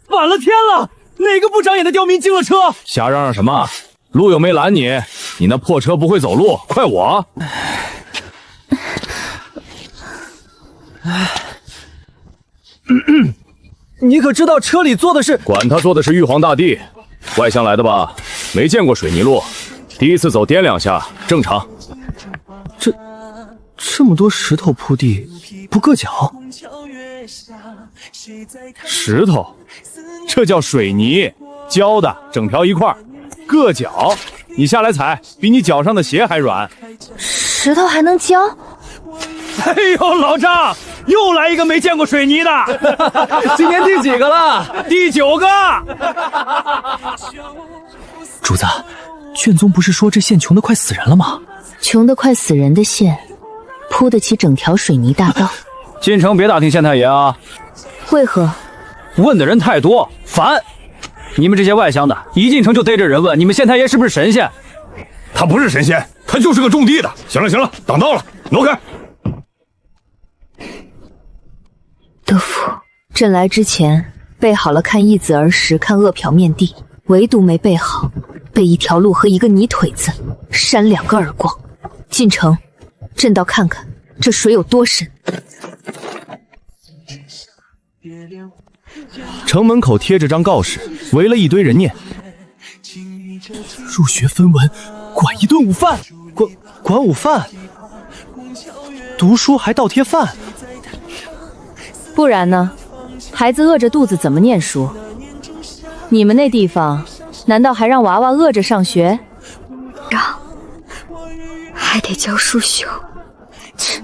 反了天了！哪个不长眼的刁民进了车？瞎嚷嚷什么？路又没拦你，你那破车不会走路，怪我。你可知道车里坐的是？管他坐的是玉皇大帝，外乡来的吧？没见过水泥路，第一次走颠2下，正常。这么多石头铺地，不硌脚？石头，这叫水泥，浇的，整条一块，硌脚。你下来踩，比你脚上的鞋还软。石头还能浇？哎呦，老张，又来一个没见过水泥的。今年第几个了？第9个。主子，卷宗不是说这县穷得快死人了吗？穷得快死人的县，铺得起整条水泥大道。进城别打听县太爷啊。为何？问的人太多，烦。你们这些外乡的，一进城就逮着人问你们县太爷是不是神仙？他不是神仙，他就是个种地的。行了行了，挡道了，挪开。德福，朕来之前备好了看一子儿时，看饿殍面地，唯独没备好，被一条路和一个泥腿子扇2个耳光。进城，朕倒看看这水有多深。城门口贴着张告示，围了一堆人念：入学分文，管1顿午饭，管午饭，读书还倒贴饭。不然呢？孩子饿着肚子怎么念书？你们那地方难道还让娃娃饿着上学？还得教数学。切，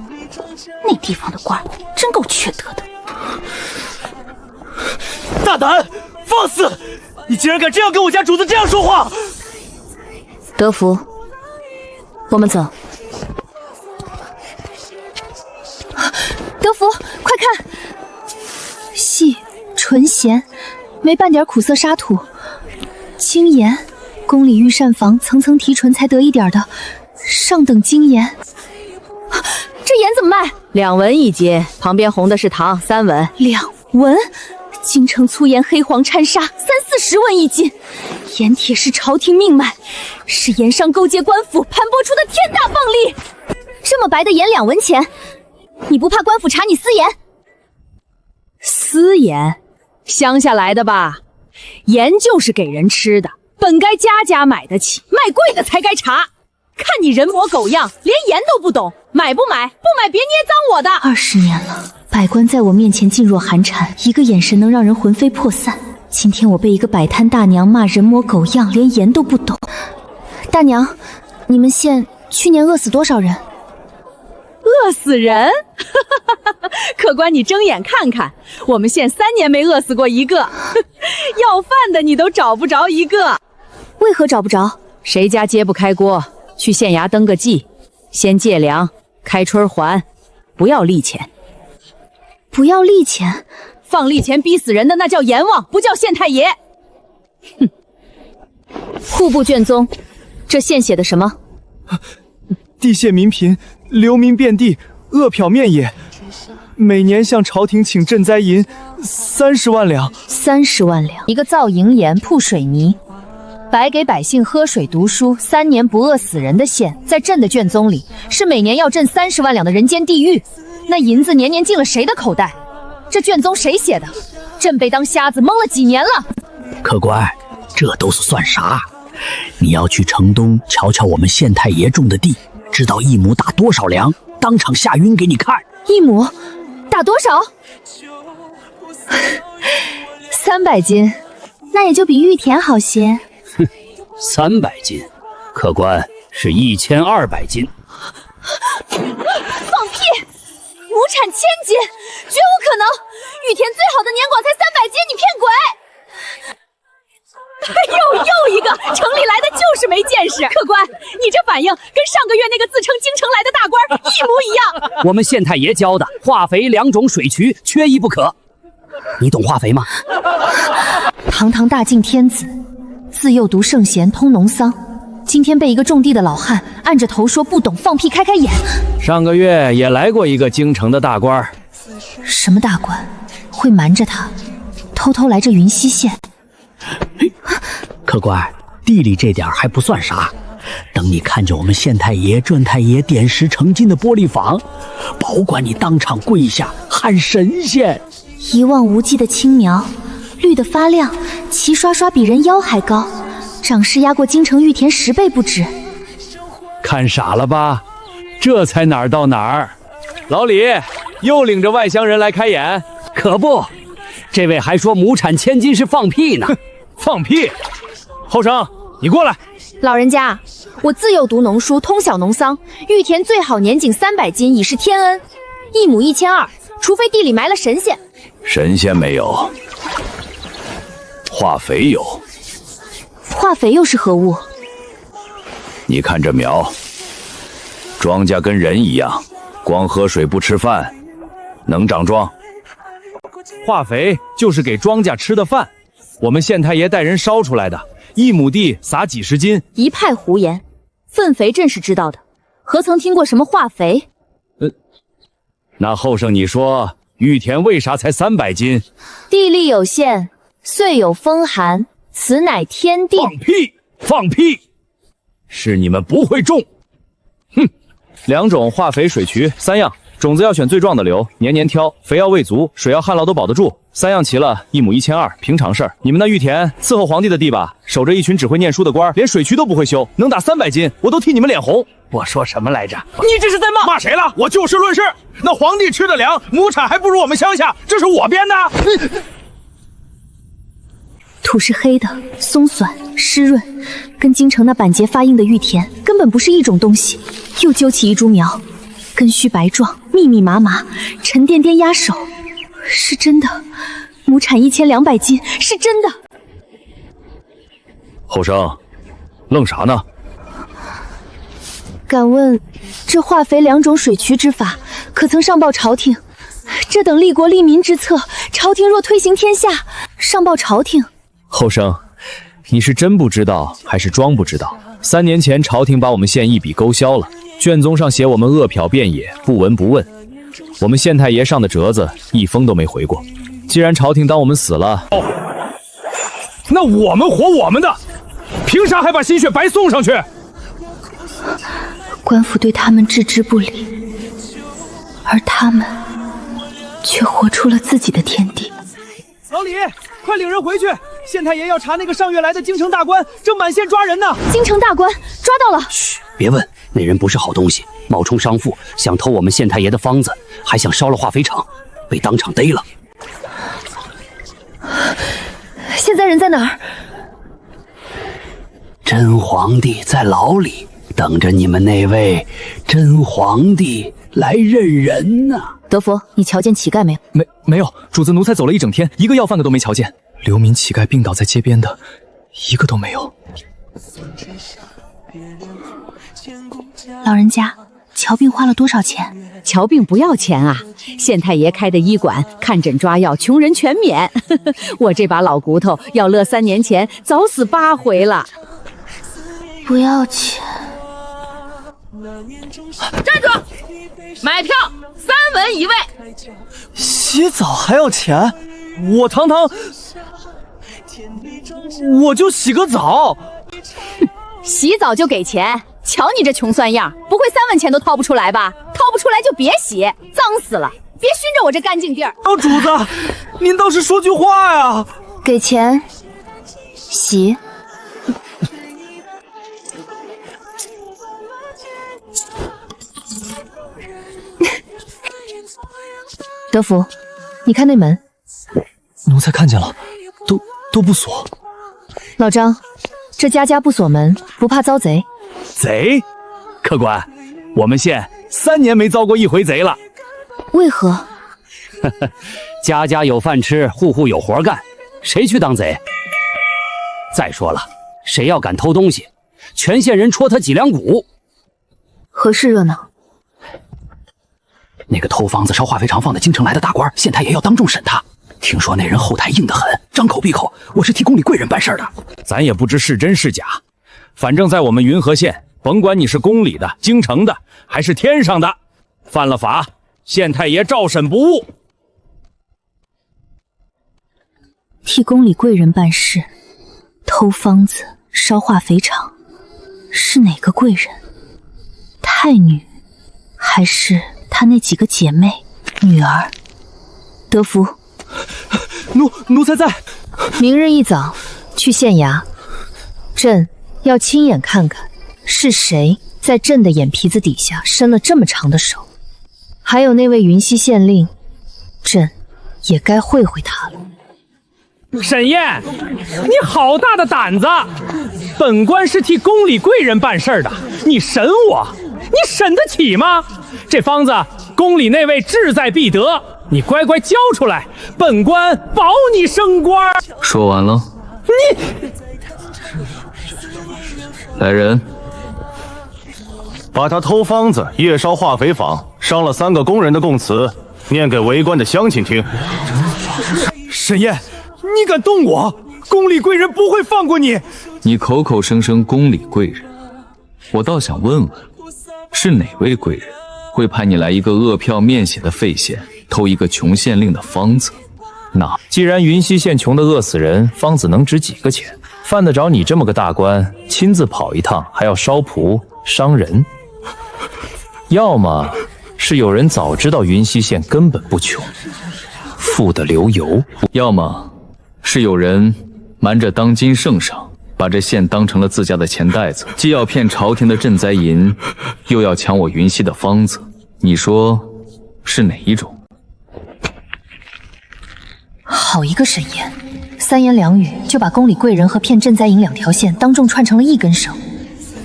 那地方的官真够缺德的。大胆，放肆！你竟然敢这样跟我家主子这样说话！德福，我们走。德福，快看，细纯咸，没半点苦涩沙土，精盐，宫里御膳房层层提纯才得一点的上等精盐。这盐怎么卖？2文一斤，旁边红的是糖，3文。2文？京城粗盐黑黄掺沙，30-40文一斤。盐铁是朝廷命脉，是盐商勾结官府盘剥出的天大放利。这么白的盐2文钱，你不怕官府查你私盐？私盐？乡下来的吧？盐就是给人吃的，本该家家买得起，卖贵的才该查。看你人模狗样，连盐都不懂，买不买？不买别捏脏我的。20年了，百官在我面前噤若寒蝉，一个眼神能让人魂飞魄散。今天我被一个摆摊大娘骂人模狗样，连盐都不懂。大娘，你们县去年饿死多少人？饿死人？客官你睁眼看看，我们县3年没饿死过一个。要饭的你都找不着一个。为何找不着？谁家揭不开锅，去县衙登个记，先借粮，开春还，不要利钱。不要利钱？放利钱逼死人的那叫阎王，不叫县太爷。哼！户部卷宗，这线写的什么？地县民贫，流民遍地，饿殍面也。每年向朝廷请赈灾银30万两。30万两，一个造营盐铺水泥，白给百姓喝水读书，3年不饿死人的县，在朕的卷宗里是每年要赈30万两的人间地狱。那银子年年进了谁的口袋？这卷宗谁写的？朕被当瞎子蒙了几年了。客官，这都是算啥？你要去城东瞧瞧我们县太爷种的地，知道1亩打多少粮？当场下晕给你看。1亩打多少？300斤，那也就比玉田好些。哼，300斤，客官是1200斤。放屁！亩产1000斤，绝无可能！玉田最好的年广才300斤，你骗鬼！又一个，城里来的就是没见识。客官，你这反应跟上个月那个自称京城来的大官一模一样。我们县太爷教的化肥2种水渠缺一不可。你懂化肥吗？堂堂大晋天子，自幼读圣贤，通农桑，今天被一个种地的老汉按着头说不懂，放屁开眼。上个月也来过一个京城的大官。什么大官？会瞒着他，偷偷来这云溪县。客官，地里这点还不算啥，等你看着我们县太爷、转太爷点石成金的玻璃坊，保管你当场跪下喊神仙。一望无际的青苗，绿得发亮，齐刷刷比人腰还高，长势压过京城玉田10倍不止。看傻了吧？这才哪儿到哪儿。老李又领着外乡人来开眼，可不，这位还说亩产1000斤是放屁呢。放屁！后生，你过来。老人家，我自幼读农书，通晓农桑，玉田最好年景300斤已是天恩，1亩1200，除非地里埋了神仙。神仙没有，化肥有。化肥又是何物？你看这苗，庄稼跟人一样，光喝水不吃饭，能长庄。化肥就是给庄稼吃的饭，我们县太爷带人烧出来的，1亩地撒几十斤。一派胡言，粪肥朕是知道的，何曾听过什么化肥？那后生你说，玉田为啥才300斤？地力有限，岁有风寒，此乃天定。放屁！放屁！是你们不会种。哼，2种化肥水渠3样，种子要选最壮的留，年年挑，肥要喂足，水要旱涝都保得住。3样齐了，1亩1200，平常事儿。你们那玉田伺候皇帝的地吧，守着一群只会念书的官，连水渠都不会修，能打300斤，我都替你们脸红。我说什么来着？你这是在骂？骂谁了？我就事论事。那皇帝吃的粮，亩产还不如我们乡下，这是我编的。土是黑的，松软湿润，跟京城那板结发硬的玉田根本不是一种东西。又揪起一株苗，根须白壮，密密麻麻，沉甸甸压手，是真的。亩产1200斤，是真的。后生，愣啥呢？敢问，这化肥2种水渠之法，可曾上报朝廷？这等利国利民之策，朝廷若推行天下，上报朝廷。后生，你是真不知道还是装不知道？3年前朝廷把我们县一笔勾销了，卷宗上写我们饿殍遍野，不闻不问。我们县太爷上的折子一封都没回过。既然朝廷当我们死了，那我们活我们的，凭啥还把心血白送上去？官府对他们置之不理，而他们却活出了自己的天地。老李，快领人回去！县太爷要查那个上月来的京城大官，正满县抓人呢。京城大官抓到了！嘘，别问，那人不是好东西，冒充商妇，想偷我们县太爷的方子，还想烧了化肥厂，被当场逮了。现在人在哪儿？真皇帝在牢里，等着你们那位真皇帝来认人呢。德福，你瞧见乞丐没有？没有，主子奴才走了一整天，一个要饭的都没瞧见。流民乞丐病倒在街边的，一个都没有。老人家，瞧病花了多少钱？瞧病不要钱啊，县太爷开的医馆，看诊抓药，穷人全免。我这把老骨头要乐3年前早死8回了。不要钱。站住！买票3文1位。洗澡还要钱？我堂堂，我就洗个澡。洗澡就给钱？瞧你这穷酸样，不会3文钱都掏不出来吧？掏不出来就别洗，脏死了！别熏着我这干净地儿。主子，您倒是说句话呀！给钱，洗。德福，你看那门。奴才看见了，都不锁。老张，这家家不锁门，不怕遭贼。贼？客官，我们县3年没遭过1回贼了。为何？家家有饭吃，户户有活干，谁去当贼？再说了，谁要敢偷东西，全县人戳他几两骨。何事热闹？那个偷方子烧化肥厂放在京城来的大官，县太爷要当众审他。听说那人后台硬得很，张口闭口我是替宫里贵人办事的。咱也不知是真是假，反正在我们云和县，甭管你是宫里的、京城的，还是天上的，犯了法，县太爷照审不误。替宫里贵人办事，偷方子，烧化肥厂，是哪个贵人？太女，还是她那几个姐妹、女儿？德福，奴才在。明日一早去县衙，朕要亲眼看看是谁在朕的眼皮子底下伸了这么长的手。还有那位云溪县令，朕也该会会他了。沈燕，你好大的胆子！本官是替宫里贵人办事的，你审我，你审得起吗？这方子宫里那位志在必得，你乖乖交出来，本官保你升官。说完了。你来人，把他偷方子、夜烧化肥坊、伤了3个工人的供词念给围观的乡亲听。沈燕，你敢动我，宫里贵人不会放过你。你口口声声宫里贵人，我倒想问问，是哪位贵人会派你来一个饿殍面血的废县，偷一个穷县令的方子？那既然云溪县穷得饿死人，方子能值几个钱？犯得着你这么个大官亲自跑一趟，还要烧仆伤人？要么是有人早知道云溪县根本不穷，富得流油；要么是有人瞒着当今圣上，把这县当成了自家的钱袋子，既要骗朝廷的赈灾银，又要抢我云溪的方子。你说是哪一种？好一个沈燕，3言2语就把宫里贵人和骗赈灾银2条线当众串成了一根绳。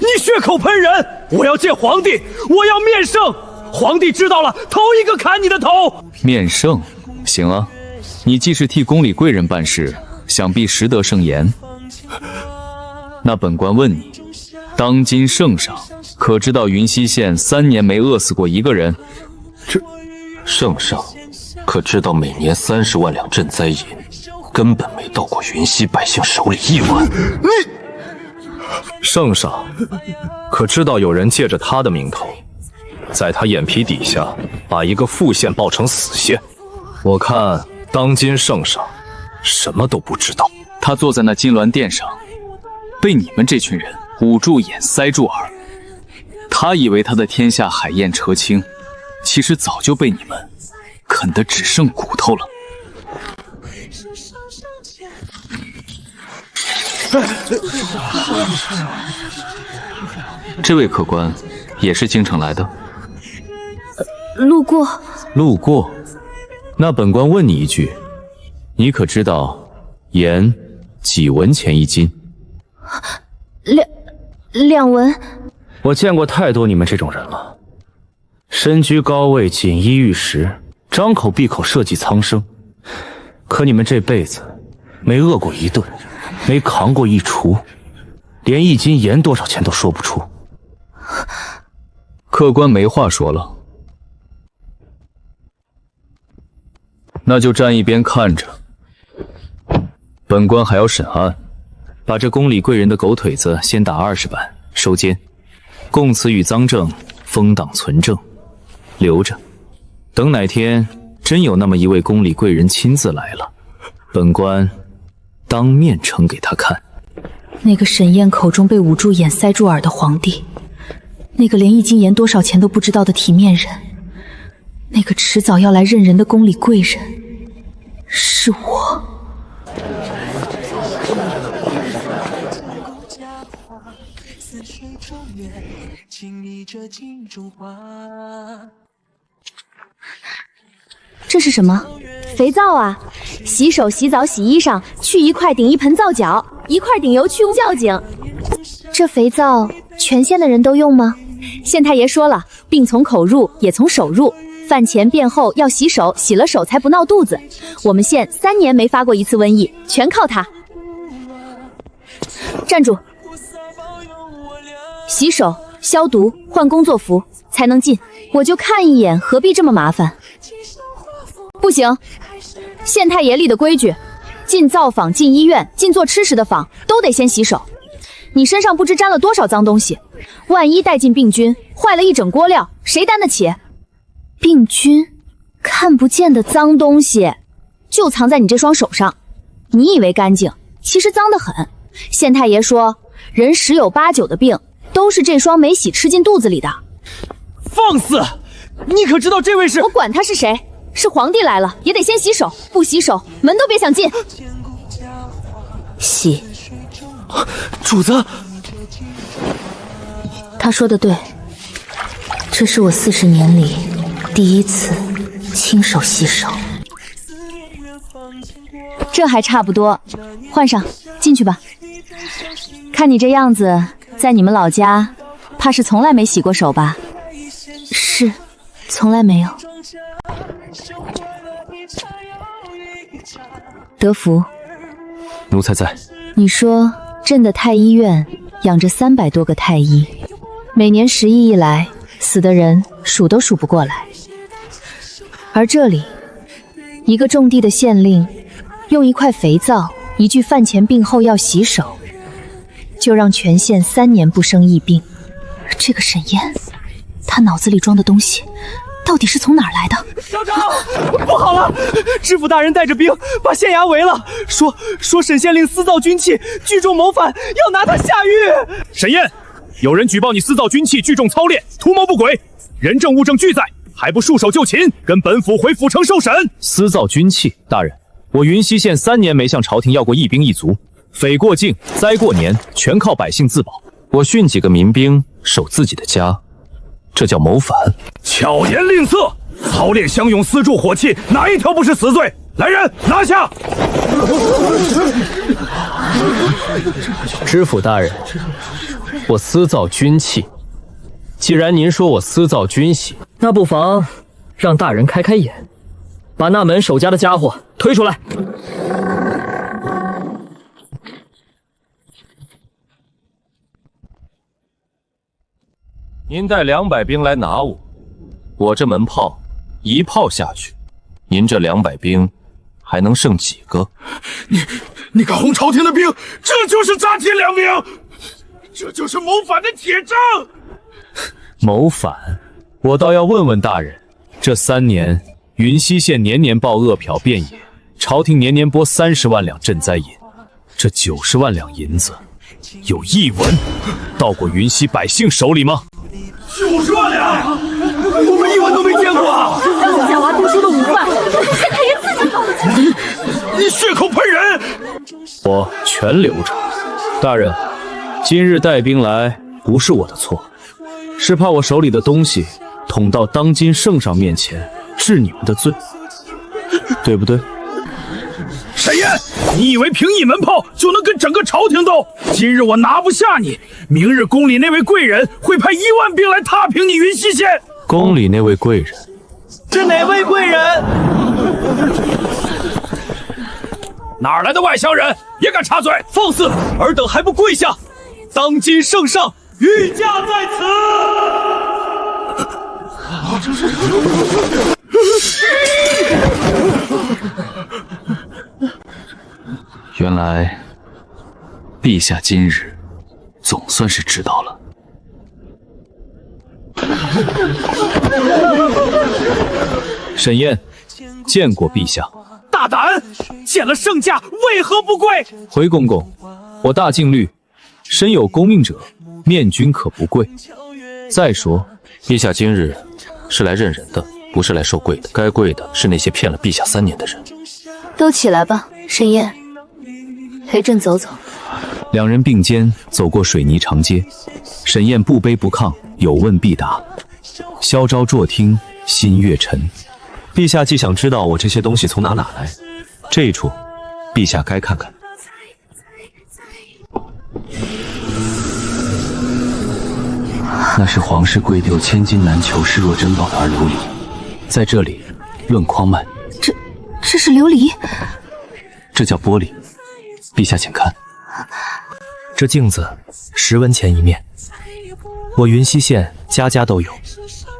你血口喷人！我要见皇帝，我要面圣！皇帝知道了，头一个砍你的头！面圣，行啊，你既是替宫里贵人办事，想必识得圣言。那本官问你，当今圣上可知道云溪县3年没饿死过一个人？圣上可知道每年30万两赈灾银，根本没到过云溪百姓手里1万。圣上可知道有人借着他的名头，在他眼皮底下把一个副县报成死县？我看当今圣上什么都不知道。他坐在那金銮殿上，被你们这群人捂住眼塞住耳，他以为他的天下海晏车清，其实早就被你们啃得只剩骨头了。这位客官也是京城来的？路过。路过？那本官问你一句，你可知道盐几文钱1斤2文。我见过太多你们这种人了，身居高位，锦衣玉食，张口闭口设计苍生，可你们这辈子没饿过一顿，没扛过一锄，连1斤盐多少钱都说不出。客官没话说了，那就站一边看着。本官还要审案，把这宫里贵人的狗腿子先打20板，收监。供词与赃证封档存证，留着，等哪天真有那么一位宫里贵人亲自来了，本官当面呈给他看。那个沈燕口中被捂住眼塞住耳的皇帝，那个连1斤盐多少钱都不知道的体面人，那个迟早要来认人的宫里贵人，是我。这是什么？肥皂啊！洗手、洗澡、洗衣裳，去1块顶1盆皂角，1块顶油去污酵精。这肥皂全县的人都用吗？县太爷说了，病从口入，也从手入。饭前便后要洗手，洗了手才不闹肚子。我们县3年没发过1次瘟疫，全靠它。站住！洗手、消毒、换工作服才能进。我就看一眼，何必这么麻烦？不行，县太爷立的规矩，进灶坊、进医院、进做吃食的坊都得先洗手。你身上不知沾了多少脏东西，万一带进病菌，坏了一整锅料，谁担得起？病菌，看不见的脏东西，就藏在你这双手上。你以为干净，其实脏得很。县太爷说，人10有8九的病都是这双没洗吃进肚子里的。放肆！你可知道这位是……我管他是谁，是皇帝来了也得先洗手，不洗手门都别想进。洗。主子，他说的对，这是我40年里第一次亲手洗手。这还差不多，换上，进去吧。看你这样子，在你们老家，怕是从来没洗过手吧？是，从来没有。德福，奴才在。你说朕的太医院养着300多个太医，每年10亿一来，死的人数都数不过来。而这里，一个种地的县令，用1块肥皂，一句饭前病后要洗手，就让全县3年不生疫病。这个沈燕，她脑子里装的东西，到底是从哪儿来的？校长，不好了！知府大人带着兵把县衙围了，说沈县令私造军器，聚众谋反，要拿他下狱。沈燕，有人举报你私造军器，聚众操练，图谋不轨，人证物证俱在，还不束手就擒，跟本府回府城受审。私造军器，大人，我云溪县3年没向朝廷要过一兵一卒，匪过境，灾过年，全靠百姓自保。我训几个民兵守自己的家，这叫谋反。巧言令色，操练乡勇，私铸火器，哪一条不是死罪？来人，拿下！知府大人，我私造军器。既然您说我私造军械，那不妨让大人开开眼，把那门守家的家伙推出来。您带200兵来拿我，我这门炮一炮下去，您这200兵还能剩几个？你敢轰朝廷的兵，这就是扎铁两名，这就是谋反的铁证。谋反？我倒要问问大人，这3年云溪县年年报恶殍遍野，朝廷年年拨30万两赈灾银，这90万两银子，有一文到过云溪百姓手里吗？90万两，我们一文都没见过啊！这是假娃读书的午饭，县太爷自己搞的钱。你血口喷人！我全留着。大人，今日带兵来不是我的错，是怕我手里的东西捅到当今圣上面前，治你们的罪，对不对？沈燕，你以为凭一门炮就能跟整个朝廷斗？今日我拿不下你，明日宫里那位贵人会派1万兵来踏平你云溪县。宫里那位贵人是哪位贵人？哪来的外乡人也敢插嘴？放肆！尔等还不跪下！当今圣上御驾在此！原来，陛下今日总算是知道了。沈燕，见过陛下。大胆！见了圣驾，为何不跪？回公公，我大禁律，身有功命者，面君可不跪。再说，陛下今日是来认人的，不是来受跪的。该跪的是那些骗了陛下3年的人。都起来吧，沈燕，陪朕走走。两人并肩走过水泥长街，沈燕不卑不亢，有问必答。萧昭坐听，心越沉。陛下既想知道我这些东西从哪来，这一处，陛下该看看。那是皇室贵妣千金难求、视若珍宝的二琉璃，在这里论匡脉。这是琉璃？这叫玻璃。陛下请看，这镜子10文钱一面，我云溪县家家都有，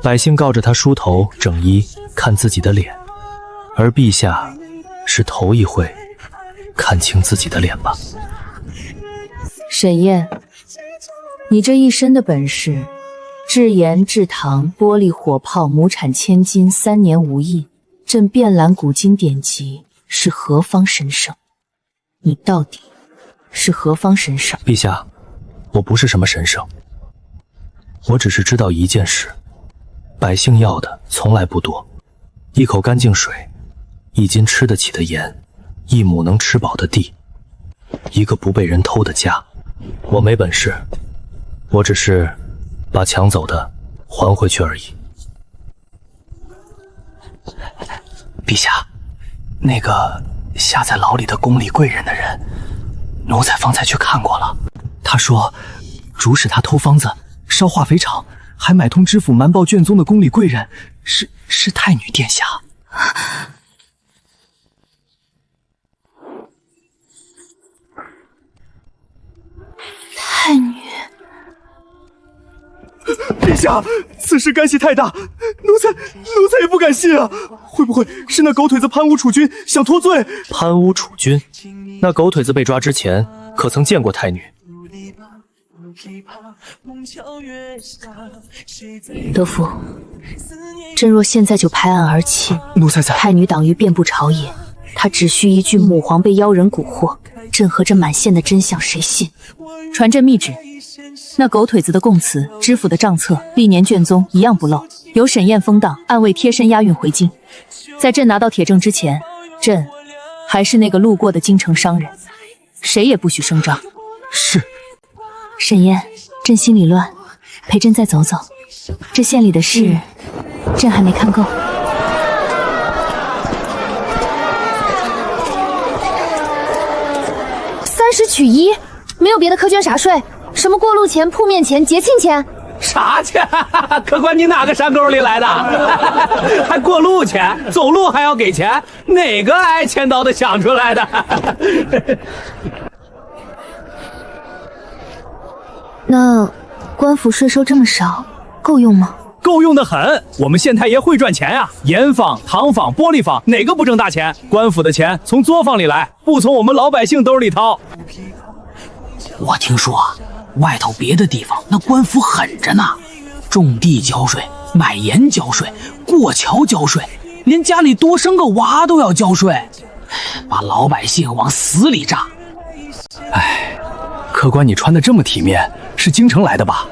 百姓告着他梳头整衣看自己的脸，而陛下是头一回看清自己的脸吧？沈燕，你这一身的本事，制盐、制糖、玻璃、火炮、亩产千金，3年无疫，朕遍览古今典籍，是何方神圣？你到底是何方神圣？陛下，我不是什么神圣，我只是知道一件事：百姓要的从来不多，一口干净水，一斤吃得起的盐，一亩能吃饱的地，一个不被人偷的家。我没本事，我只是把抢走的还回去而已。陛下，那个下在牢里的宫里贵人的人，奴才方才去看过了。他说，主使他偷方子，烧化肥厂，还买通知府瞒报卷宗的宫里贵人，是太女殿下。太女，陛下，此事干系太大，奴才也不敢信啊！会不会是那狗腿子潘屋楚君想脱罪？潘屋楚君，那狗腿子被抓之前，可曾见过太女？德福，朕若现在就拍案而起，奴才在。太女党羽遍布朝野，她只需一句母皇被妖人蛊惑，朕和这满县的真相谁信？传朕密旨，那狗腿子的供词、知府的账册、历年卷宗一样不漏，由沈燕封档，暗卫贴身押运回京。在朕拿到铁证之前，朕还是那个路过的京城商人，谁也不许声张。是。沈燕，朕心里乱，陪朕再走走。这县里的事，朕还没看够。30取1，没有别的苛捐啥税，什么过路钱、铺面钱、节庆钱。啥钱？客官，你哪个山沟里来的？还过路钱？走路还要给钱？哪个挨千刀的想出来的？那官府税收这么少，够用吗？够用的很，我们县太爷会赚钱呀！盐坊、糖坊、玻璃坊，哪个不挣大钱？官府的钱从作坊里来，不从我们老百姓兜里掏。我听说啊，外头别的地方那官府狠着呢，种地交税，买盐交税，过桥交税，连家里多生个娃都要交税，把老百姓往死里榨。哎，客官，你穿的这么体面，是京城来的吧？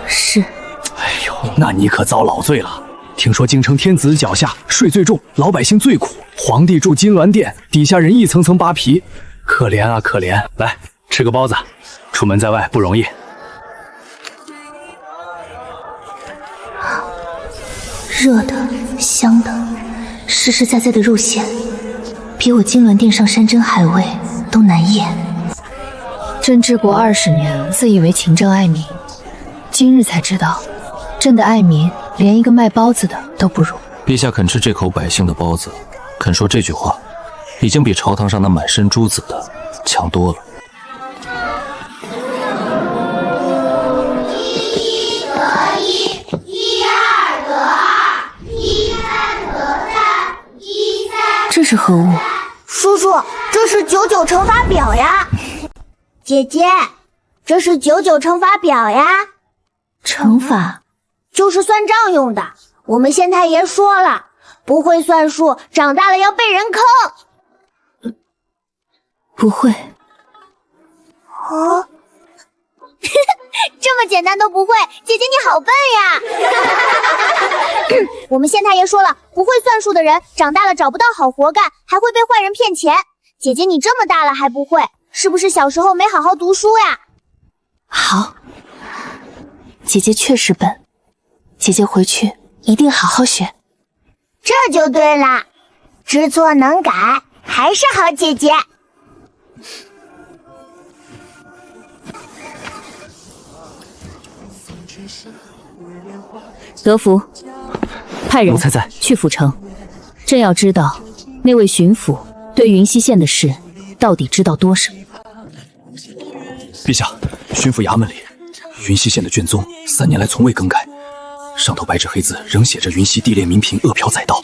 是。哎呦，那你可遭老罪了。听说京城天子脚下税最重，老百姓最苦，皇帝住金銮殿，底下人一层层扒皮，可怜啊可怜。来，吃个包子，出门在外不容易。热的，香的，实实在在的肉馅，比我金銮殿上山珍海味都难咽。朕治国20年，自以为勤政爱民，今日才知道，朕的爱民连一个卖包子的都不如。陛下肯吃这口百姓的包子，肯说这句话，已经比朝堂上那满身珠子的强多了。这是何物？叔叔，这是99乘法表呀。姐姐，这是99乘法表呀。乘法就是算账用的。我们县太爷说了，不会算数，长大了要被人坑。不会。哦，这么简单都不会，姐姐你好笨呀！我们县太爷说了，不会算数的人长大了找不到好活干，还会被坏人骗钱。姐姐你这么大了还不会，是不是小时候没好好读书呀？好，姐姐确实笨，姐姐回去一定好好学。这就对了，知错能改，还是好姐姐。德福，派人去府城。朕要知道那位巡抚对云溪县的事到底知道多少。陛下，巡抚衙门里云溪县的卷宗3年来从未更改，上头白纸黑字仍写着云溪地劣民贫，饿殍载道。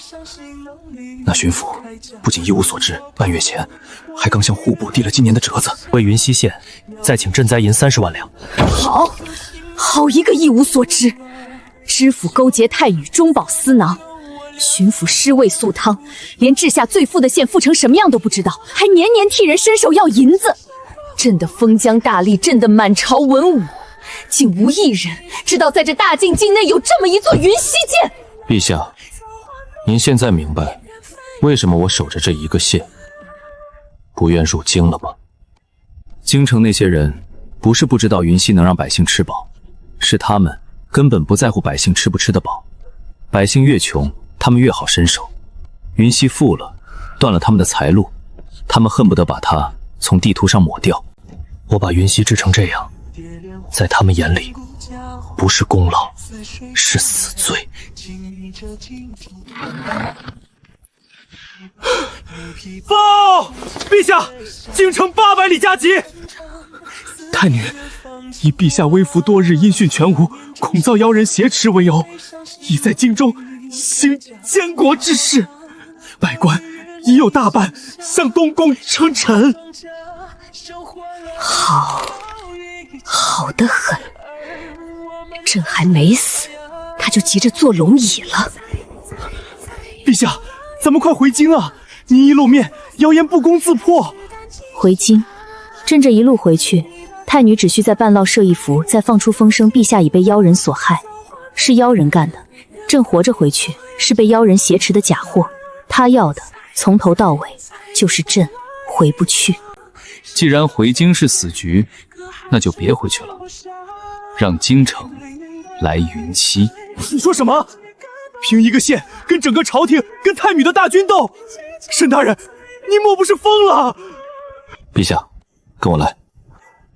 那巡抚不仅一无所知，半月前还刚向户部递了今年的折子，为云溪县再请赈灾银30万两。好一个一无所知！知府勾结太女中饱私囊，巡抚尸位素汤，连治下最富的县富成什么样都不知道，还年年替人伸手要银子。震得封疆大吏，震得满朝文武，竟无一人知道在这大晋境内有这么一座云溪涧。陛下，您现在明白为什么我守着这一个县，不愿入京了吗？京城那些人不是不知道云溪能让百姓吃饱，是他们根本不在乎百姓吃不吃得饱。百姓越穷，他们越好伸手。云溪富了，断了他们的财路，他们恨不得把它从地图上抹掉。我把云溪治成这样，在他们眼里不是功劳，是死罪。报！陛下，京城800里加急。太女以陛下微服多日，音讯全无，恐遭妖人挟持为由，已在京中行监国之事。百官已有大半向东宫称臣。好得很。朕还没死，他就急着坐龙椅了。陛下，咱们快回京啊！您一露面，谣言不攻自破。回京？朕这一路回去，太女只需在半烙设一符，再放出风声，陛下已被妖人所害，是妖人干的。朕活着回去，是被妖人挟持的假货。他要的从头到尾就是朕回不去。既然回京是死局，那就别回去了，让京城来云溪。你说什么？凭一个县跟整个朝廷跟太女的大军斗？沈大人，你莫不是疯了？陛下，跟我来。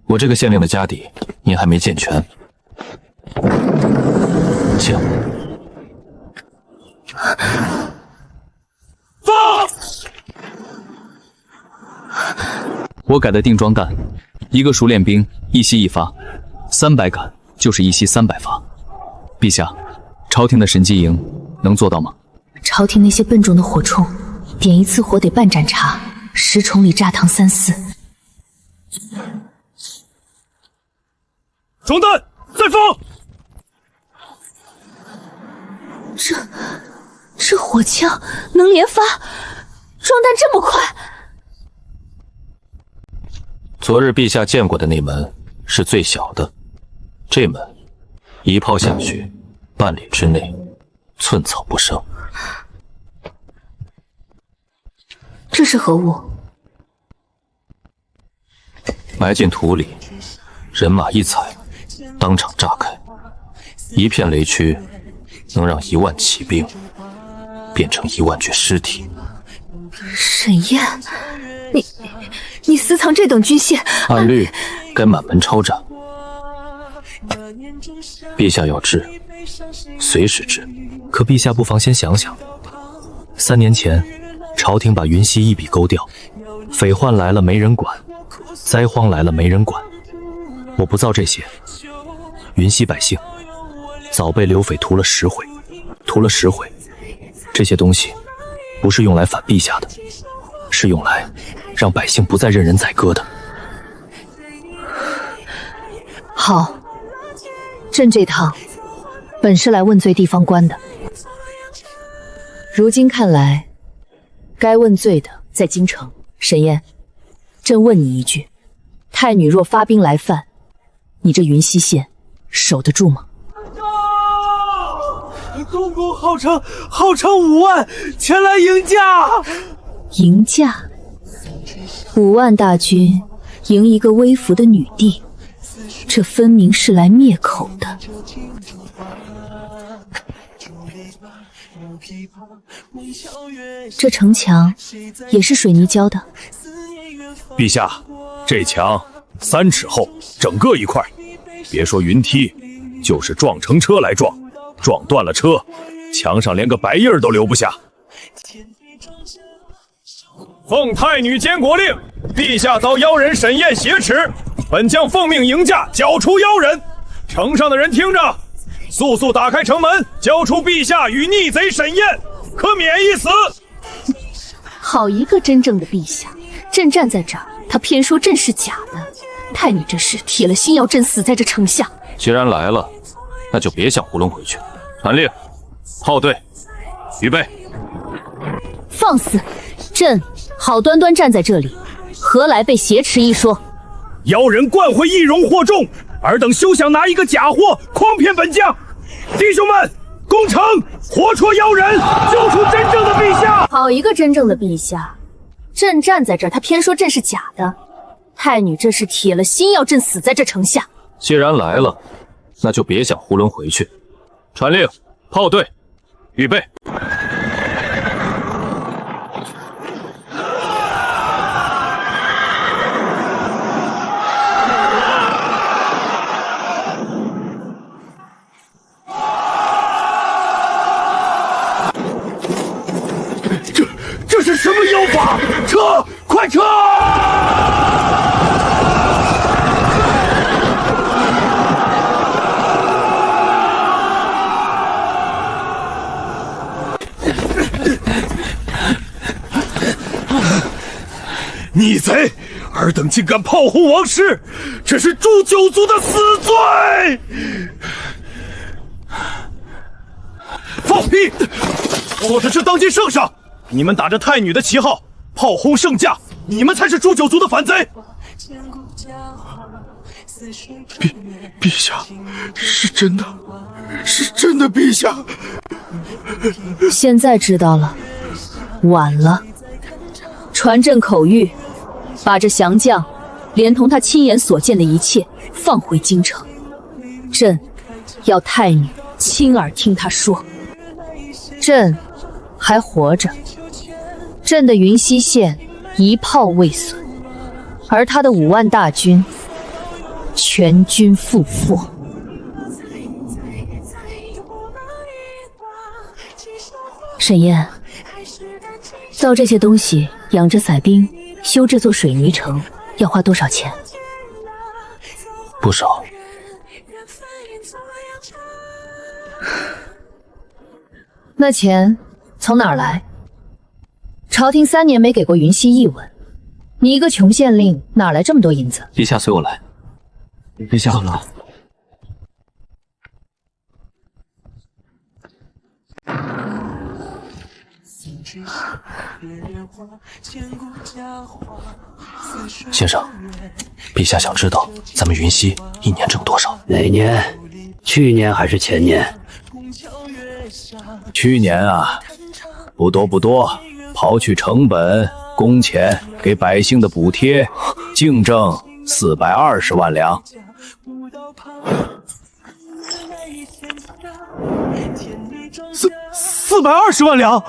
我这个县令的家底您还没见全，请。放！我改的定妆弹，一个熟练兵一息一发，300杆就是一息300发。陛下，朝廷的审计营能做到吗？朝廷那些笨重的火铳，点一次火得半盏茶，10重里炸堂3、4。装弹，再放！这火枪能连发，装弹这么快？昨日陛下见过的那门是最小的，这门一炮下去，半里之内寸草不生。这是何物？埋进土里，人马一踩，当场炸开，一片雷区能让1万骑兵变成1万具尸体。沈燕，你私藏这等军械，按律该满门抄斩。陛下要治，随时治。可陛下不妨先想想，3年前朝廷把云溪一笔勾掉，匪患来了没人管，灾荒来了没人管。我不造这些，云溪百姓早被流匪屠了10回，屠了10回。这些东西不是用来反陛下的，是用来让百姓不再任人宰割的。好，朕这趟本是来问罪地方官的，如今看来，该问罪的在京城。沈燕，朕问你一句，太女若发兵来犯，你这云溪县守得住吗？东宫号称5万前来迎驾。迎驾？5万大军迎一个微服的女帝，这分明是来灭口的。这城墙也是水泥浇的。陛下，这墙3尺厚，整个一块，别说云梯，就是撞成车来撞，撞断了车，墙上连个白印都留不下。奉太女监国令，陛下遭妖人沈燕挟持，本将奉命迎驾，剿除妖人。城上的人听着，速速打开城门，交出陛下与逆贼沈燕，可免一死。好一个真正的陛下！朕站在这儿，他偏说朕是假的。太女这是铁了心要朕死在这城下。既然来了，那就别想囫囵回去。传令，炮队，预备。放肆！朕好端端站在这里，何来被挟持一说？妖人惯会易容惑众，尔等休想拿一个假货诓骗本将！弟兄们，攻城，活捉妖人，救出真正的陛下！好一个真正的陛下！朕站在这儿，他偏说朕是假的。太女这是铁了心要朕死在这城下。既然来了，那就别想囫囵回去。传令，炮队，预备。这是什么妖法？撤！快撤！逆贼！尔等竟敢炮轰王室，这是诛九族的死罪！放屁！我可是当今圣上，你们打着太女的旗号炮轰圣驾，你们才是诛九族的反贼！陛下，是真的，是真的，陛下。现在知道了，晚了。传朕口谕，把这降将连同他亲眼所见的一切放回京城。朕要太女亲耳听他说，朕还活着，朕的云溪县一炮未损，而他的5万大军全军覆没。沈燕，造这些东西，养着散兵，修这座水泥城，要花多少钱？不少。那钱从哪儿来？朝廷3年没给过云溪一文，你一个穷县令哪来这么多银子？陛下随我来。陛下好了。先生，陛下想知道咱们云溪一年挣多少？哪年？去年还是前年？去年啊，不多不多，刨去成本、工钱，给百姓的补贴，净挣420万两。420万两，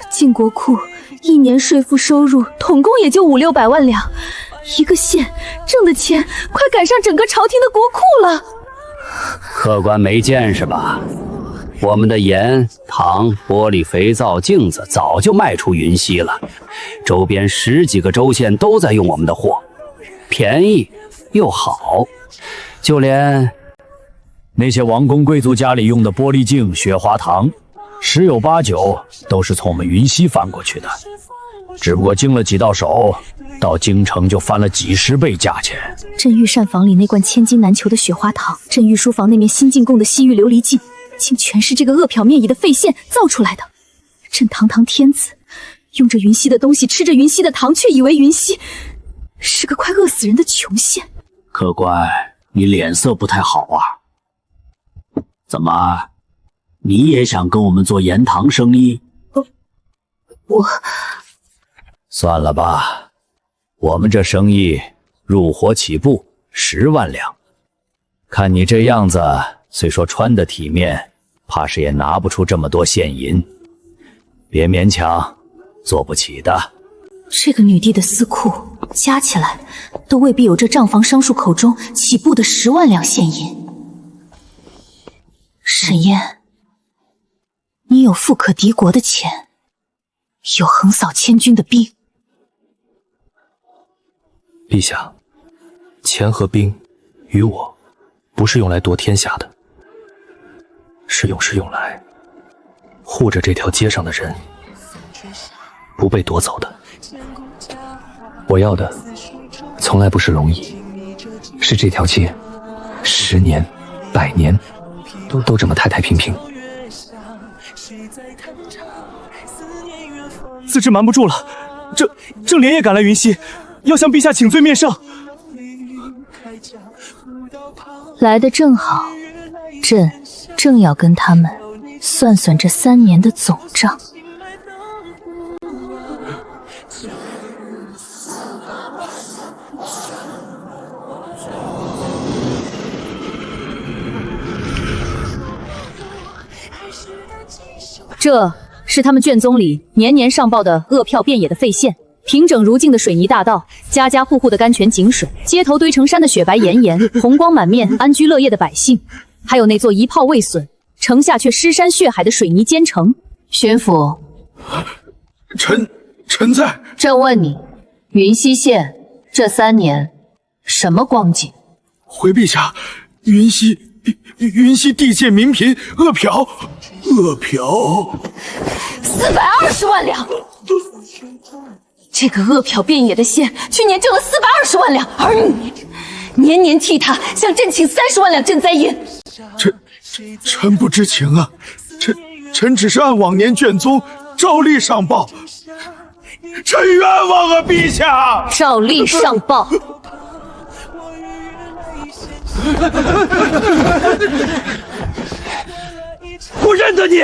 晋国库一年税赋收入统共也就500-600万两，一个县挣的钱快赶上整个朝廷的国库了。客官没见识吧？我们的盐、糖、玻璃、肥皂、镜子早就卖出云溪了，周边10几个州县都在用我们的货，便宜又好，就连那些王公贵族家里用的玻璃镜、雪花糖，10有8九都是从我们云溪翻过去的，只不过经了几道手，到京城就翻了几10倍价钱。镇御膳房里那罐千金难求的雪花糖，镇御书房那面新进贡的西域琉璃镜，竟全是这个饿殍面蚁的废县造出来的。朕堂堂天子，用着云溪的东西，吃着云溪的糖，却以为云溪是个快饿死人的穷县。客官，你脸色不太好啊？怎么，你也想跟我们做盐糖生意？我算了吧，我们这生意入伙起步10万两，看你这样子，虽说穿得体面，怕是也拿不出这么多现银，别勉强，做不起的。这个女帝的私库加起来，都未必有这账房商数口中起步的10万两现银。沈燕，你有富可敌国的钱，有横扫千军的兵。陛下，钱和兵于我不是用来夺天下的，是用来护着这条街上的人不被夺走的。我要的从来不是龙椅，是这条街10年、100年都这么太太平平。自知瞒不住了，正连夜赶来云溪，要向陛下请罪面圣。来得正好，朕正要跟他们算算这3年的总账。这是他们卷宗里年年上报的恶票遍野的废县，平整如镜的水泥大道，家家户户的甘泉井水，街头堆成山的雪白岩岩，红光满面安居乐业的百姓，还有那座一炮未损，城下却尸山血海的水泥坚城。巡抚，臣在。朕问你，云溪县这3年什么光景？回陛下，云溪地界民贫，恶嫖420万两。这个恶票遍野的县，去年挣了420万两，而你年年替他向朕请30万两赈灾银。臣不知情啊，臣只是按往年卷宗照例上报。臣冤枉啊，陛下！照例上报。我认得你，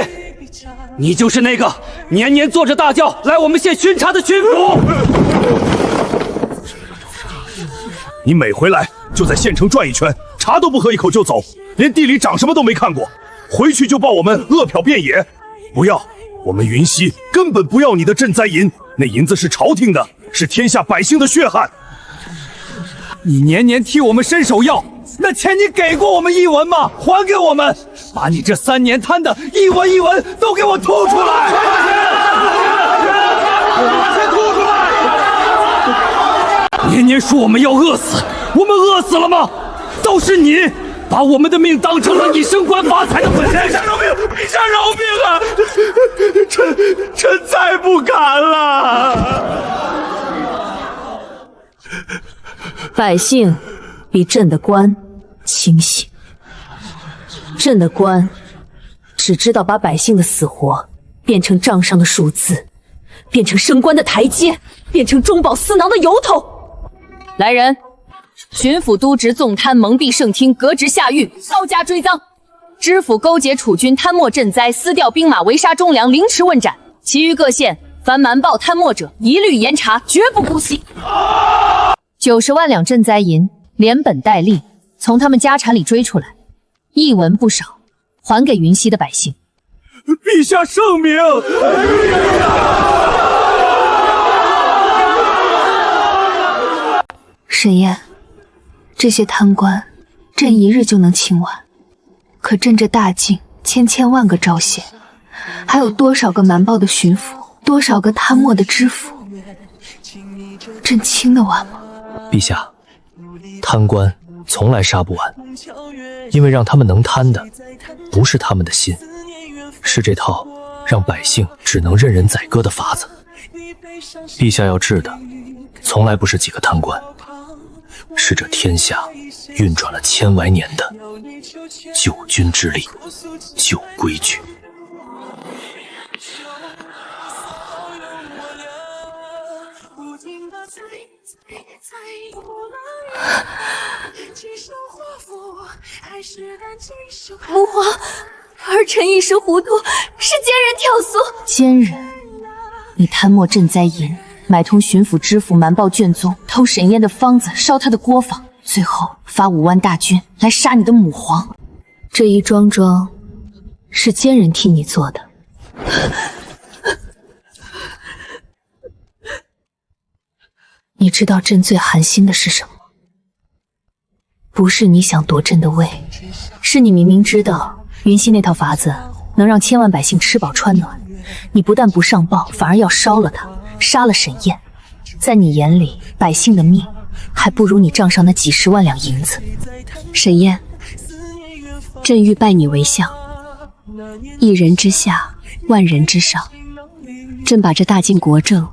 你就是那个年年坐着大轿来我们县巡查的巡抚。你每回来就在县城转一圈，茶都不喝一口就走，连地里长什么都没看过，回去就报我们恶殍遍野。不要，我们云溪根本不要你的赈灾银，那银子是朝廷的，是天下百姓的血汗。你年年替我们伸手要，那钱你给过我们一文吗？还给我们！把你这3年贪的一文一文都给我吐出来！把钱吐出来！年年说我们要饿死，我们饿死了吗？都是你把我们的命当成了你升官发财的本钱。陛下饶命！陛下饶命啊！臣再不敢了。百姓比朕的官清醒，朕的官只知道把百姓的死活变成账上的数字，变成升官的台阶，变成中饱私囊的由头。来人，巡抚督职纵贪，蒙蔽圣听，革职下狱，稍加追赃。知府勾结楚军，贪墨赈灾，私调兵马，围杀忠良，凌迟问斩。其余各县凡瞒报贪墨者，一律严查，绝不姑息。90万两赈灾银，连本带利，从他们家产里追出来，一文不少，还给云溪的百姓。陛下圣明！沈燕，这些贪官，朕一日就能清完。可朕这大境，千万个昭县，还有多少个瞒报的巡抚，多少个贪墨的知府，朕清得完吗？陛下，贪官从来杀不完，因为让他们能贪的，不是他们的心，是这套让百姓只能任人宰割的法子。陛下要治的，从来不是几个贪官，是这天下运转了千来年的救军之力、旧规矩。父皇，儿臣一时糊涂，是奸人挑唆。奸人？你贪墨赈灾银，买通巡抚、知府，瞒报卷宗，偷沈燕的方子，烧他的锅坊，最后发5万大军来杀你的母皇。这一桩桩是奸人替你做的。你知道朕最寒心的是什么？不是你想夺朕的位，是你明明知道云溪那套法子能让千万百姓吃饱穿暖，你不但不上报，反而要烧了它，杀了沈燕。在你眼里，百姓的命还不如你账上那几10万两银子。沈燕，朕欲拜你为相，一人之下，万人之上。朕把这大晋国政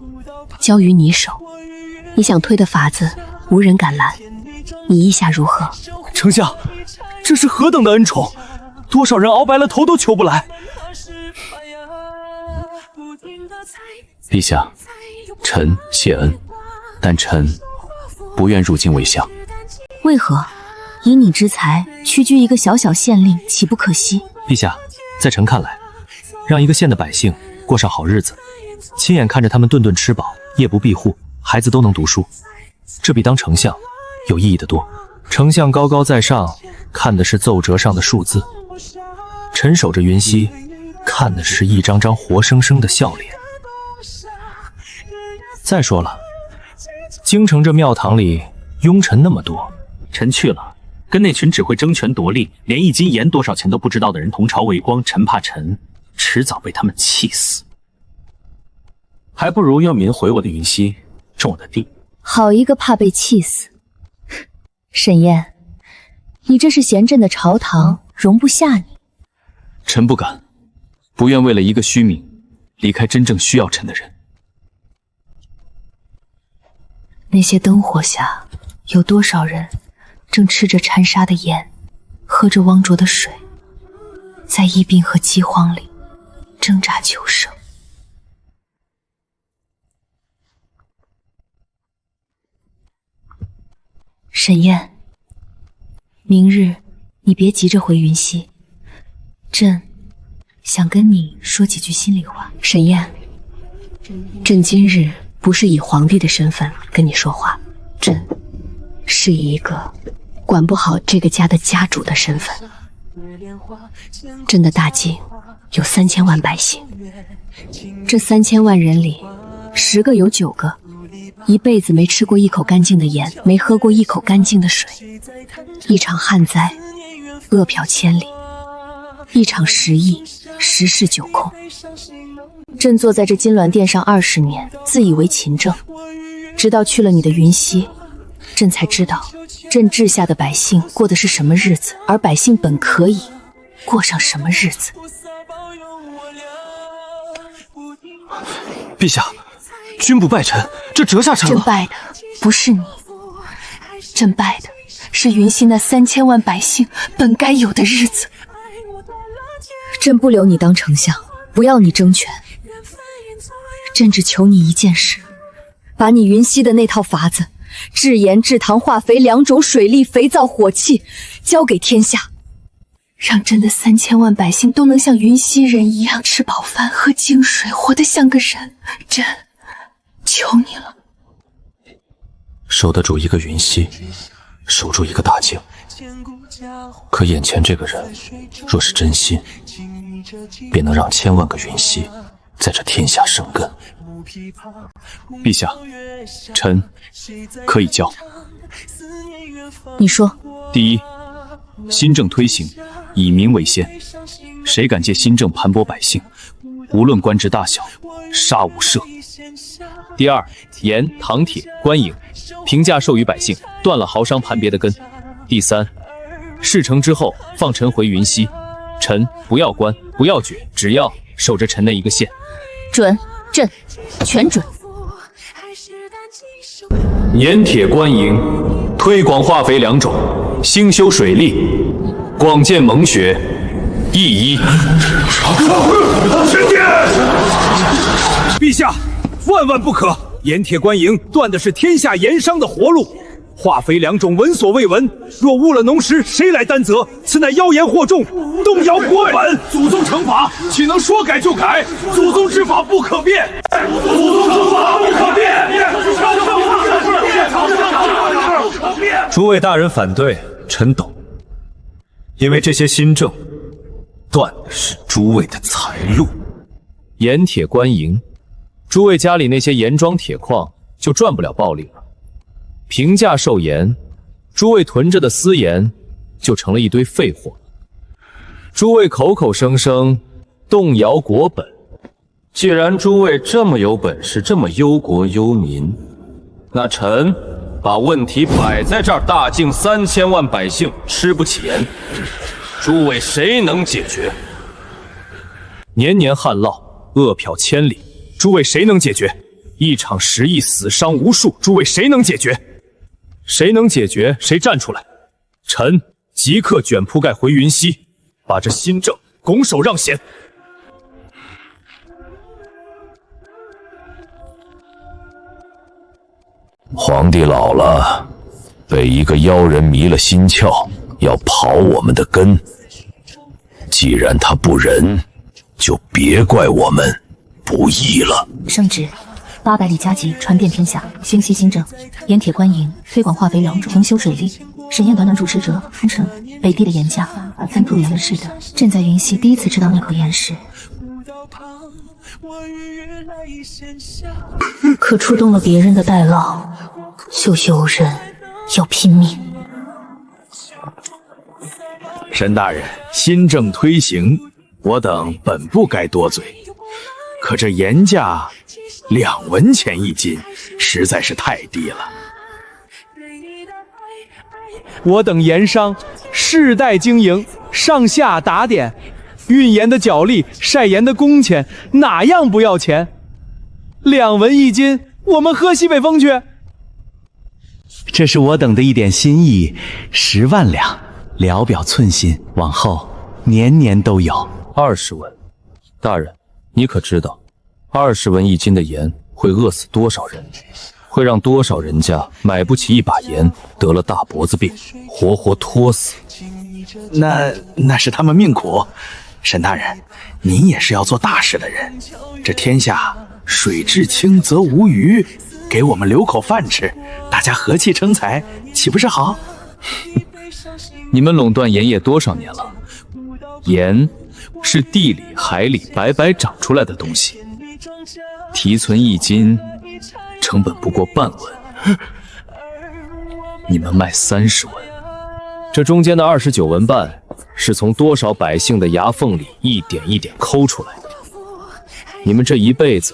交于你手，你想推的法子，无人敢拦。你意下如何？丞相，这是何等的恩宠，多少人熬白了头都求不来。陛下，臣谢恩，但臣不愿入京为相。为何？以你之才，屈居一个小小县令，岂不可惜？陛下，在臣看来，让一个县的百姓过上好日子，亲眼看着他们顿顿吃饱，夜不闭户，孩子都能读书，这比当丞相有意义得多。丞相高高在上，看的是奏折上的数字；臣守着云溪，看的是一张张活生生的笑脸。再说了，京城这庙堂里庸臣那么多，臣去了，跟那群只会争权夺利，连一斤盐多少钱都不知道的人同朝为光，臣怕臣迟早被他们气死。还不如要民回我的云溪，种我的地。好一个怕被气死！沈燕，你这是嫌朕的朝堂容不下你。臣不敢，不愿为了一个虚名离开真正需要臣的人。那些灯火下，有多少人正吃着掺沙的盐，喝着汪浊的水，在疫病和饥荒里挣扎求生。沈燕，明日你别急着回云溪，朕想跟你说几句心里话。沈燕，朕今日不是以皇帝的身份跟你说话，朕是以一个管不好这个家的家主的身份。朕的大京有3000万百姓，这3000万人里，10个有9个一辈子没吃过一口干净的盐，没喝过一口干净的水。一场旱灾，饿殍千里；一场时疫，10室9空。朕坐在这金銮殿上20年，自以为勤政，直到去了你的云溪，朕才知道，朕治下的百姓过的是什么日子，而百姓本可以过上什么日子。陛下，君不拜臣，这折下臣了。朕拜的不是你，朕拜的是云溪那3000万百姓本该有的日子。朕不留你当丞相，不要你争权，朕只求你一件事，把你云溪的那套法子，制盐、制糖、化肥2种水利、肥皂、火器，交给天下，让朕的3000万百姓都能像云溪人一样吃饱饭、喝净水，活得像个人。朕求你了。守得住一个云溪，守住一个大京。可眼前这个人，若是真心，便能让1000万个云溪在这天下生根。陛下，臣可以教。你说。第一，新政推行，以民为先，谁敢借新政盘剥百姓，无论官职大小，杀无赦。第二，盐、糖、铁、官营，平价授予百姓，断了豪商盘别的根。第三，事成之后放臣回云溪，臣不要官，不要爵，只要守着臣那一个县。准，朕全准。盐铁官营，推广化肥2种，兴修水利，广建蒙学，一一。臣殿，陛下，万万不可！盐铁官营断的是天下盐商的活路，化肥2种闻所未闻，若误了农时，谁来担责？此乃妖言惑众，动摇国本。祖宗惩罚岂能说改就改？祖宗之法不可变，祖宗之法不可变。诸位大人反对，臣懂，因为这些新政断的是诸位的财路。盐铁官营，诸位家里那些盐庄铁矿就赚不了暴利了。平价售盐，诸位囤着的私盐就成了一堆废货。诸位口口声声动摇国本，既然诸位这么有本事，这么忧国忧民，那臣把问题摆在这儿：大境3000万百姓吃不起盐，诸位谁能解决？年年旱涝，饿殍千里，诸位谁能解决？一场时疫，死伤无数，诸位谁能解决？谁能解决，谁站出来。臣即刻卷铺盖回云溪，把这新政拱手让贤。皇帝老了，被一个妖人迷了心窍，要刨我们的根。既然他不仁，就别怪我们不义了。圣旨，800里加急传遍天下，兴息新政，盐铁官营，推广化肥良种，重修水利。沈宴短短主持者，封城北地的盐价分不盐的是的。朕在云溪第一次吃到那口盐时，可触动了别人的代劳，就有人要拼命。沈大人，新政推行，我等本不该多嘴，可这盐价2文钱1斤，实在是太低了。我等盐商世代经营，上下打点，运盐的脚力，晒盐的工钱，哪样不要钱？2文1斤，我们喝西北风去。这是我等的一点心意，10万两，聊表寸心，往后年年都有。20文，大人，你可知道，20文1斤的盐会饿死多少人？会让多少人家买不起一把盐，得了大脖子病，活活拖死。那是他们命苦。沈大人，您也是要做大事的人，这天下水至清则无鱼，给我们留口饭吃，大家和气生财，岂不是好？你们垄断盐业多少年了？盐是地里海里白白长出来的东西，提存1斤成本不过半文，你们卖30文，这中间的29文半是从多少百姓的牙缝里一点一点抠出来的。你们这一辈子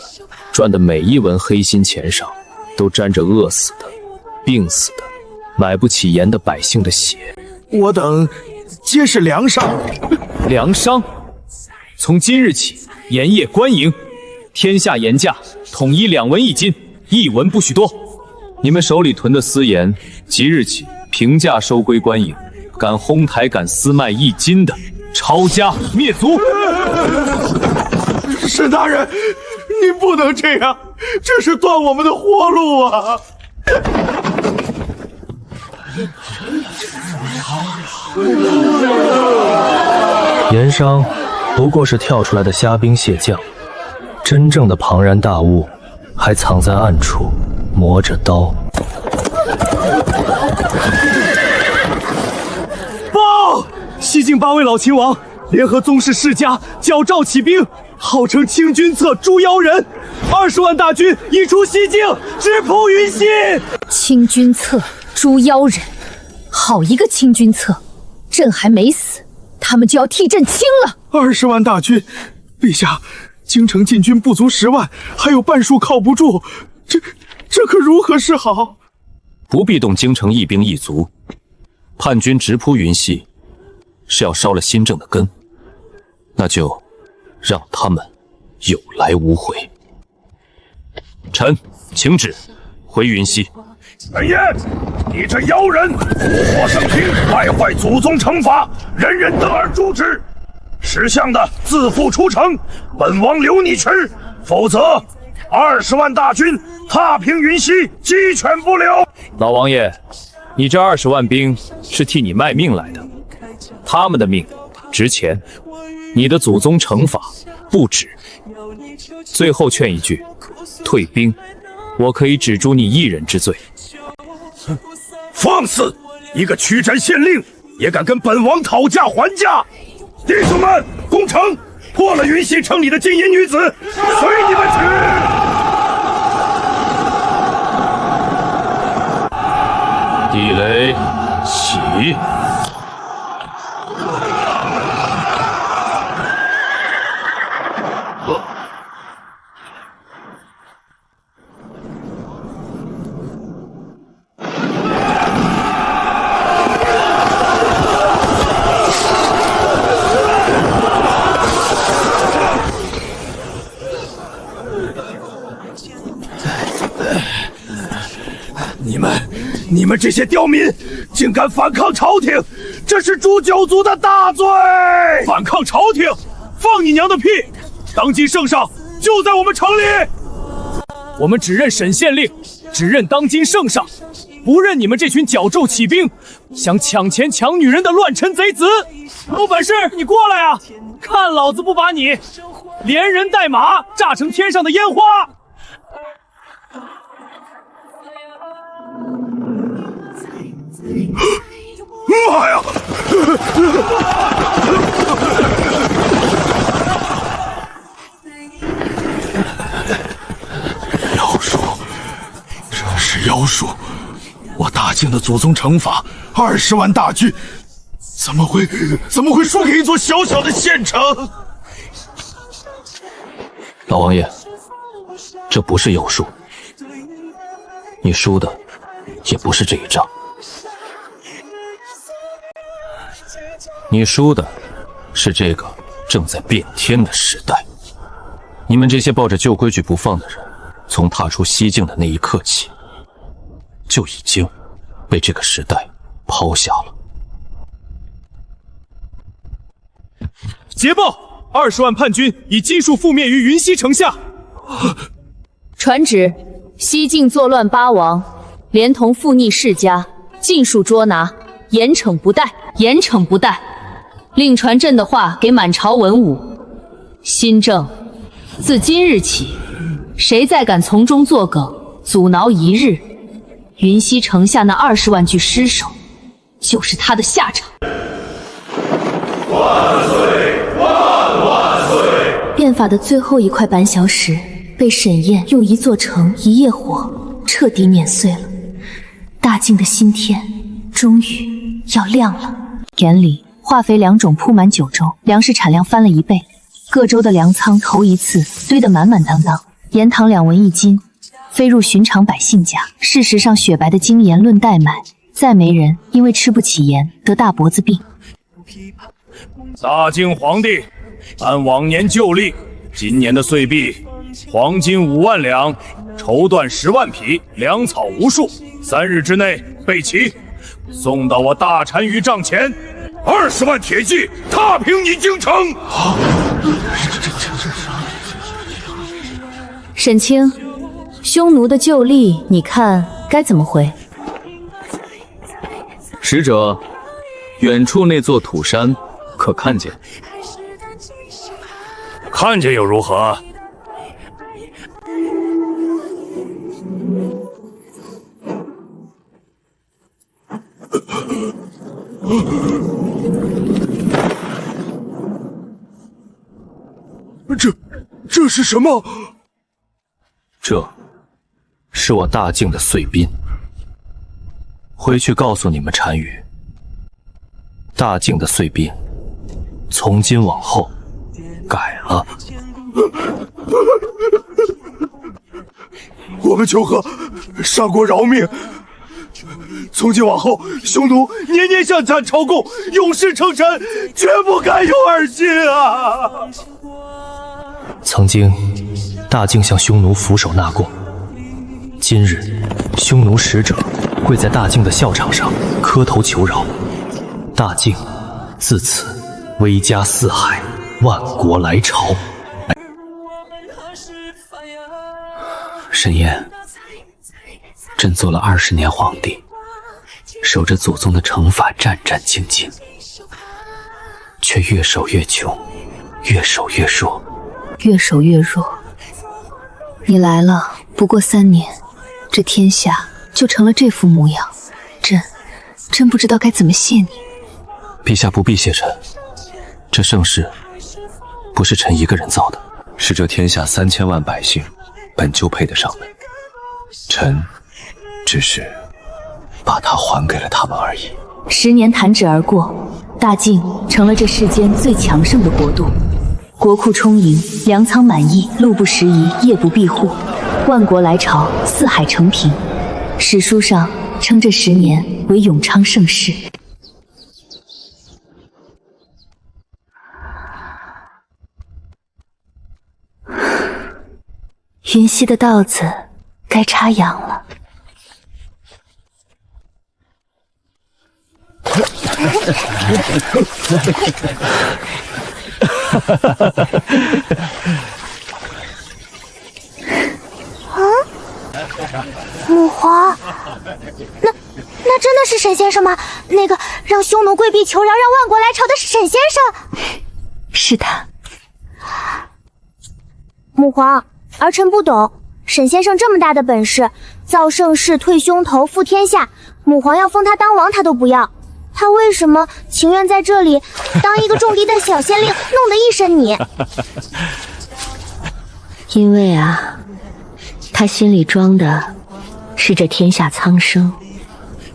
赚的每1文黑心钱上，都沾着饿死的、病死的、买不起盐的百姓的血。我等皆是粮商。粮商？从今日起，盐业官营，天下盐价统一2文1斤，1文不许多。你们手里囤的私盐，即日起平价收归官营。敢哄抬、敢私卖1斤的，抄家灭族！沈大人，你不能这样，这是断我们的活路啊！盐商不过是跳出来的虾兵蟹将，真正的庞然大物还藏在暗处，磨着刀。报！西晋8位老秦王联合宗室世家，矫诏起兵，号称清君侧诛妖人，20万大军已出西境，直扑云溪。清君侧诛妖人，好一个清君侧！朕还没死，他们就要替朕清了。20万大军，陛下，京城禁军不足10万，还有半数靠不住，这可如何是好？不必动京城一兵一卒，叛军直扑云溪，是要烧了新政的根，那就让他们有来无回。臣请旨，回云溪。沈宴，你这妖人，蛊惑圣听，败坏祖宗惩罚，人人得而诛之。识相的自负出城，本王留你去，否则20万大军踏平云溪，鸡犬不留。老王爷，你这20万兵是替你卖命来的，他们的命值钱，你的祖宗惩罚不止。最后劝一句，退兵，我可以止诛你1人之罪。放肆！一个驱斩县令也敢跟本王讨价还价！弟兄们，攻城！破了云溪城里的金银女子，随你们去！地雷起！你们这些刁民，竟敢反抗朝廷，这是诛九族的大罪！反抗朝廷？放你娘的屁！当今圣上就在我们城里！我们只认沈县令，只认当今圣上，不认你们这群矫咒起兵，想抢钱抢女人的乱臣贼子！有本事你过来啊！看老子不把你连人带马炸成天上的烟花！妈呀！妖术，这是妖术！我大靖的祖宗惩罚20万大军，怎么会输给一座小小的县城？老王爷，这不是妖术，你输的也不是这一仗，你输的是这个正在变天的时代。你们这些抱着旧规矩不放的人，从踏出西境的那一刻起，就已经被这个时代抛下了。捷报！20万叛军已尽数覆灭于云溪城下。传旨：西境作乱8王，连同附逆世家，尽数捉拿，严惩不贷，严惩不贷。另传朕的话给满朝文武：新政，自今日起，谁再敢从中作梗，阻挠一日，云溪城下那20万具尸首，就是他的下场。万岁！万岁！变法的最后一块板小石被沈燕用一座城一夜火彻底碾碎了。大靖的新天终于要亮了。眼里化肥2种铺满9州，粮食产量翻了1倍，各州的粮仓头一次堆得满满当当，盐糖2文1斤，飞入寻常百姓家。事实上，雪白的精盐论代买，再没人因为吃不起盐得大脖子病。大靖皇帝按往年旧例，今年的岁币黄金5万两，绸缎10万匹，粮草无数，3日之内备齐，送到我大单于帐前。20万铁骑踏平你京城。沈清，匈奴的旧例，你看该怎么回？使者，远处那座土山可看见？看见又如何？这是什么？这是我大靖的岁宾。回去告诉你们单于，大靖的岁宾从今往后改了。我们求和，上国饶命！从今往后，匈奴年年向咱朝贡，永世称臣，绝不敢有二心啊！曾经，大靖向匈奴俯首纳贡，今日匈奴使者跪在大靖的校场上磕头求饶，大靖自此威加四海，万国来朝。沈燕，朕做了20年皇帝，守着祖宗的惩罚战战兢兢，却越守越穷，越守越弱。越守越弱。你来了不过3年，这天下就成了这副模样，朕不知道该怎么谢你。陛下不必谢臣，这盛世不是臣一个人造的，是这天下3000万百姓本就配得上的，臣只是把它还给了他们而已。10年弹指而过，大靖成了这世间最强盛的国度。国库充盈，粮仓满溢，路不拾遗，夜不闭户，万国来朝，四海承平。史书上称这10年为永昌盛世。云溪的稻子该插秧了。母皇，那真的是沈先生吗？那个让匈奴跪地求饶，让万国来朝的是沈先生。是他。母皇，儿臣不懂，沈先生这么大的本事，造盛世、退匈头、复天下，母皇要封他当王，他都不要。他为什么情愿在这里当一个种地的小县令，弄得一身泥？因为啊，他心里装的是这天下苍生，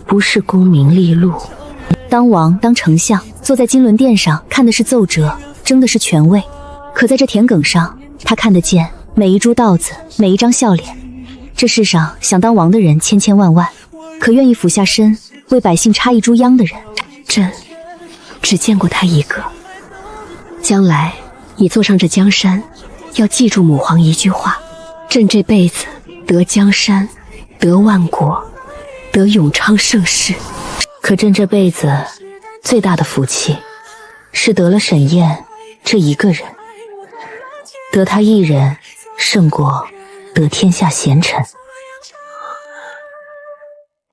不是功名利禄。当王当丞相，坐在金轮殿上看的是奏折，争的是权位。可在这田埂上，他看得见每一株稻子，每一张笑脸。这世上想当王的人千千万万，可愿意俯下身为百姓插一株秧的人，朕只见过他一个。将来你坐上这江山，要记住母皇一句话：朕这辈子得江山，得万国，得永昌盛世。可朕这辈子最大的福气，是得了沈燕这一个人。得他一人，胜过得天下贤臣。